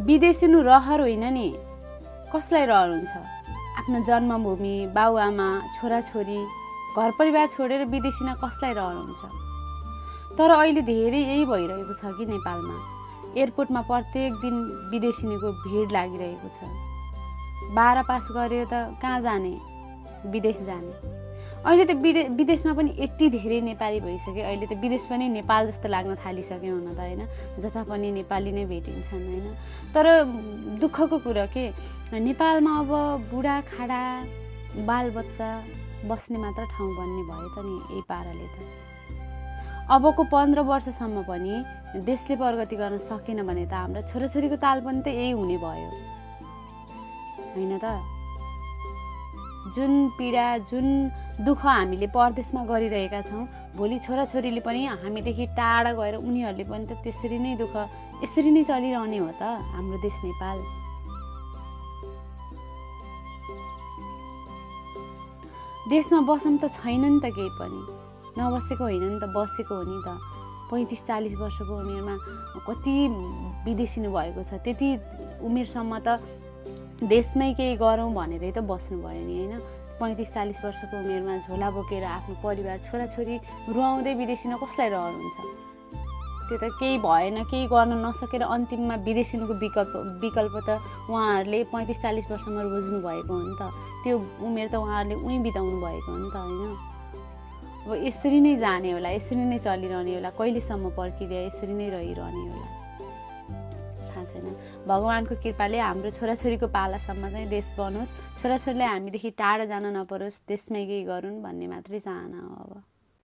विदेशिनु रहर होइन नि, कसलाई रहर हुन्छ? आफ्नो जन्मभूमि, बाबुआमा, छोराछोरी, घर परिवार छोडेर विदेशिन कसलाई रहर हुन्छ? तर अहिले धेरै यही भइरहेको छ कि नेपालमा एयरपोर्टमा प्रत्येक दिन विदेशिनीको भिड लागिरहेको छ। 12 पास गर्यो त कहाँ जाने? विदेश जाने। अहिले त विदेशमा पनि यति धेरै नेपाली भइसक्यो, अहिले त विदेश पनि नेपाल जस्तो लाग्न थालिसक्यो हुन त होइन, जता पनि नेपाली नै भेटिन्छन् होइन। तर दुःखको कुरा के नेपालमा अब बुढाखाडा बालबच्चा बस्ने मात्र ठाउँ बन्ने भयो त नि यही पाराले त। अबको 15 वर्षसम्म पनि देशले प्रगति गर्न सकेन भने त हाम्रो छोराछोरीको ताल पनि त यही हुने भयो होइन त। जुन पीडा जुन दुःख हामीले परदेशमा गरिरहेका छौँ, भोलि छोराछोरीले पनि हामीदेखि टाढा गएर उनीहरूले पनि त त्यसरी नै दुःख यसरी नै चलिरहने हो त हाम्रो देश नेपाल। देशमा बसौँ त छैन नि त, केही पनि नबसेको होइन नि त, बसेको हो नि त। 35-40 वर्षको उमेरमा कति विदेशिनु भएको छ, त्यति उमेरसम्म त देशमै केही गरौँ भनेरै त बस्नुभयो नि होइन। 35-40 वर्षको उमेरमा झोला बोकेर आफ्नो परिवार छोराछोरी रुवाउँदै विदेशिन कसलाई रहर हुन्छ? त्यो त केही भएन, केही गर्न नसकेर अन्तिममा विदेशिनुको विकल्प त उहाँहरूले 35-40 वर्षमा रोज्नु भएको हो नि त। त्यो उमेर त उहाँहरूले उहीँ बिताउनु भएको हो नि त होइन। अब यसरी नै जाने होला, यसरी नै चलिरहने होला, कहिलेसम्म प्रक्रिया यसरी नै रहिरहने होला थाहा छैन। भगवानको कृपाले हाम्रो छोराछोरीको पालासम्म चाहिँ देश बनोस्, छोराछोरीले हामीदेखि टाढा जान नपरोस्, देशमै केही गरून् भन्ने मात्रै चाहना हो अब।